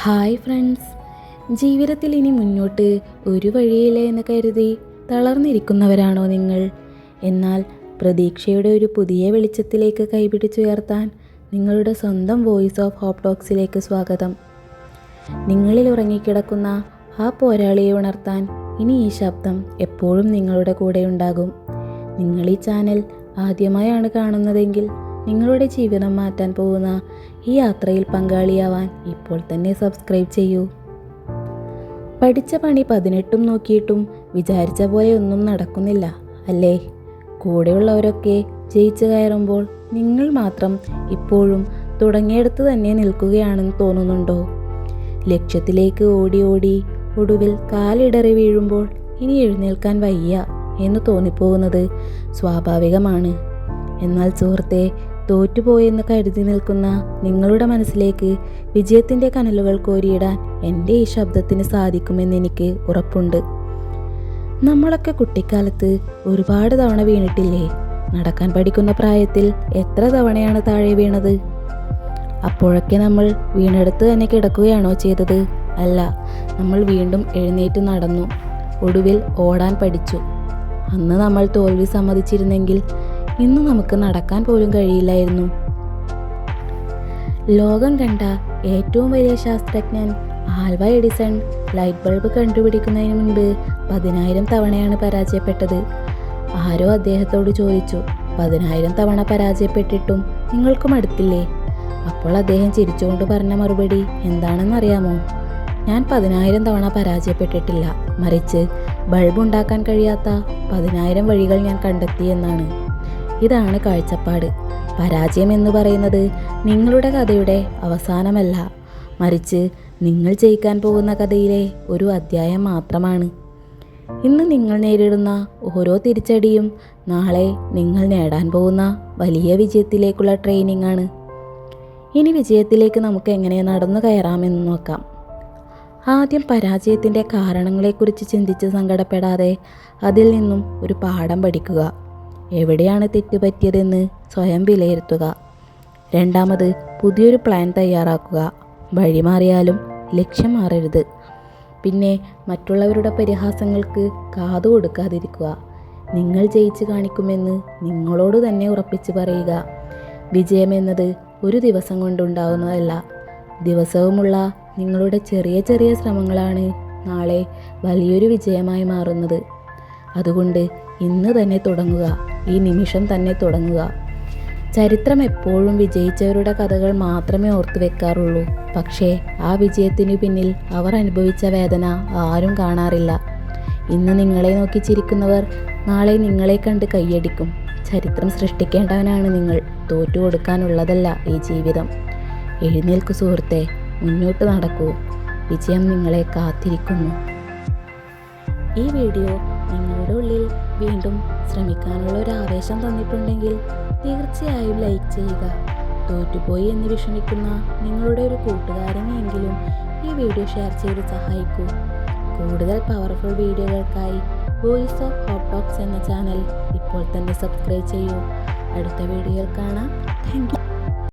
Hi friends, ജീവിതത്തിൽ ഇനി മുന്നോട്ട് ഒരു വഴിയില്ല എന്ന് കരുതി തളർന്നിരിക്കുന്നവരാണോ നിങ്ങൾ? എന്നാൽ പ്രതീക്ഷയുടെ ഒരു പുതിയ വെളിച്ചത്തിലേക്ക് കൈപിടിച്ചുയർത്താൻ നിങ്ങളുടെ സ്വന്തം വോയിസ് ഓഫ് ഹോപ്പ് ടോക്സിലേക്ക് സ്വാഗതം. നിങ്ങളിൽ ഉറങ്ങിക്കിടക്കുന്ന ആ പോരാളിയെ ഉണർത്താൻ ഇനി ഈ ശബ്ദം എപ്പോഴും നിങ്ങളുടെ കൂടെ ഉണ്ടാകും. നിങ്ങൾ ഈ ചാനൽ ആദ്യമായാണ് കാണുന്നതെങ്കിൽ നിങ്ങളുടെ ജീവിതം മാറ്റാൻ പോകുന്ന ഈ യാത്രയിൽ പങ്കാളിയാവാൻ ഇപ്പോൾ തന്നെ സബ്സ്ക്രൈബ് ചെയ്യൂ. പഠിച്ച പണി 18 നോക്കിയിട്ടും വിചാരിച്ച പോലെ ഒന്നും നടക്കുന്നില്ല അല്ലേ? കൂടെയുള്ളവരൊക്കെ ജയിച്ചു കയറുമ്പോൾ നിങ്ങൾ മാത്രം ഇപ്പോഴും തുടങ്ങിയെടുത്ത് തന്നെ നിൽക്കുകയാണെന്ന് തോന്നുന്നുണ്ടോ? ലക്ഷ്യത്തിലേക്ക് ഓടി ഓടി ഒടുവിൽ കാലിടറി വീഴുമ്പോൾ ഇനി എഴുന്നേൽക്കാൻ വയ്യ എന്ന് തോന്നിപ്പോകുന്നത് സ്വാഭാവികമാണ്. എന്നാൽ സുഹൃത്തെ, തോറ്റുപോയെന്ന് കരുതി നിൽക്കുന്ന നിങ്ങളുടെ മനസ്സിലേക്ക് വിജയത്തിൻ്റെ കനലുകൾ കോരിയിടാൻ എൻ്റെ ഈ ശബ്ദത്തിന് സാധിക്കുമെന്ന് എനിക്ക് ഉറപ്പുണ്ട്. നമ്മളൊക്കെ കുട്ടിക്കാലത്ത് ഒരുപാട് തവണ വീണിട്ടില്ലേ? നടക്കാൻ പഠിക്കുന്ന പ്രായത്തിൽ എത്ര തവണയാണ് താഴെ വീണത്? അപ്പോഴൊക്കെ നമ്മൾ വീണെടുത്ത് തന്നെ കിടക്കുകയാണോ ചെയ്തത്? അല്ല, നമ്മൾ വീണ്ടും എഴുന്നേറ്റ് നടന്നു, ഒടുവിൽ ഓടാൻ പഠിച്ചു. അന്ന് നമ്മൾ തോൽവി സമ്മതിച്ചിരുന്നെങ്കിൽ ഇന്ന് നമുക്ക് നടക്കാൻ പോലും കഴിയില്ലായിരുന്നു. ലോകം കണ്ട ഏറ്റവും വലിയ ശാസ്ത്രജ്ഞൻ ആൽവ എഡിസൺ ലൈറ്റ് ബൾബ് കണ്ടുപിടിക്കുന്നതിന് മുൻപ് 10,000 തവണയാണ് പരാജയപ്പെട്ടത്. ആരോ അദ്ദേഹത്തോട് ചോദിച്ചു, 10,000 തവണ പരാജയപ്പെട്ടിട്ടും നിങ്ങൾക്കും അടുത്തില്ലേ? അപ്പോൾ അദ്ദേഹം ചിരിച്ചുകൊണ്ട് പറഞ്ഞ മറുപടി എന്താണെന്നറിയാമോ? ഞാൻ 10,000 തവണ പരാജയപ്പെട്ടിട്ടില്ല, മറിച്ച് ബൾബ് ഉണ്ടാക്കാൻ കഴിയാത്ത 10,000 വഴികൾ ഞാൻ കണ്ടെത്തി എന്നാണ്. ഇതാണ് കാഴ്ചപ്പാട്. പരാജയം എന്ന് പറയുന്നത് നിങ്ങളുടെ കഥയുടെ അവസാനമല്ല, മറിച്ച് നിങ്ങൾ ജയിക്കാൻ പോകുന്ന കഥയിലെ ഒരു അധ്യായം മാത്രമാണ്. ഇന്ന് നിങ്ങൾ നേരിടുന്ന ഓരോ തിരിച്ചടിയും നാളെ നിങ്ങൾ നേടാൻ പോകുന്ന വലിയ വിജയത്തിലേക്കുള്ള ട്രെയിനിങ് ആണ്. ഇനി വിജയത്തിലേക്ക് നമുക്ക് എങ്ങനെ നടന്നു കയറാമെന്ന് നോക്കാം. ആദ്യം പരാജയത്തിൻ്റെ കാരണങ്ങളെക്കുറിച്ച് ചിന്തിച്ച് സങ്കടപ്പെടാതെ അതിൽ നിന്നും ഒരു പാഠം പഠിക്കുക. എവിടെയാണ് തെറ്റുപറ്റിയതെന്ന് സ്വയം വിലയിരുത്തുക. രണ്ടാമത്, പുതിയൊരു പ്ലാൻ തയ്യാറാക്കുക. വഴി മാറിയാലും ലക്ഷ്യം മാറരുത്. പിന്നെ മറ്റുള്ളവരുടെ പരിഹാസങ്ങൾക്ക് കാതു കൊടുക്കാതിരിക്കുക. നിങ്ങൾ ജയിച്ചു കാണിക്കുമെന്ന് നിങ്ങളോട് തന്നെ ഉറപ്പിച്ച് പറയുക. വിജയമെന്നത് ഒരു ദിവസം കൊണ്ടുണ്ടാവുന്നതല്ല. ദിവസവുമുള്ള നിങ്ങളുടെ ചെറിയ ചെറിയ ശ്രമങ്ങളാണ് നാളെ വലിയൊരു വിജയമായി മാറുന്നത്. അതുകൊണ്ട് ഇന്ന് തന്നെ തുടങ്ങുക, ഈ നിമിഷം തന്നെ തുടങ്ങുക. ചരിത്രം എപ്പോഴും വിജയിച്ചവരുടെ കഥകൾ മാത്രമേ ഓർത്തു വെക്കാറുള്ളൂ. പക്ഷേ ആ വിജയത്തിനു പിന്നിൽ അവർ അനുഭവിച്ച വേദന ആരും കാണാറില്ല. ഇന്ന് നിങ്ങളെ നോക്കി ചിരിക്കുന്നവർ നാളെ നിങ്ങളെ കണ്ട് കൈയടിക്കും. ചരിത്രം സൃഷ്ടിക്കേണ്ടവനാണ് നിങ്ങൾ, തോറ്റു കൊടുക്കാനുള്ളതല്ല ഈ ജീവിതം. എഴുന്നേൽക്കു സുഹൃത്തെ, മുന്നോട്ട് നടക്കൂ. വിജയം നിങ്ങളെ കാത്തിരിക്കുന്നു. ഈ വീഡിയോ നിങ്ങളുടെ ഉള്ളിൽ വീണ്ടും ശ്രമിക്കാനുള്ള ഒരു ആവേശം തന്നിട്ടുണ്ടെങ്കിൽ തീർച്ചയായും ലൈക്ക് ചെയ്യുക. തോറ്റുപോയി എന്ന് വിഷമിക്കുന്ന നിങ്ങളുടെ ഒരു കൂട്ടുകാരനെയെങ്കിലും ഈ വീഡിയോ ഷെയർ ചെയ്ത് സഹായിക്കൂ. കൂടുതൽ പവർഫുൾ വീഡിയോകൾക്കായി വോയിസ് ഓഫ് ഹോപ്പ് ടോക്സ് എന്ന ചാനൽ ഇപ്പോൾ തന്നെ സബ്സ്ക്രൈബ് ചെയ്യൂ. അടുത്ത വീഡിയോയിൽ കാണാം. Thank U.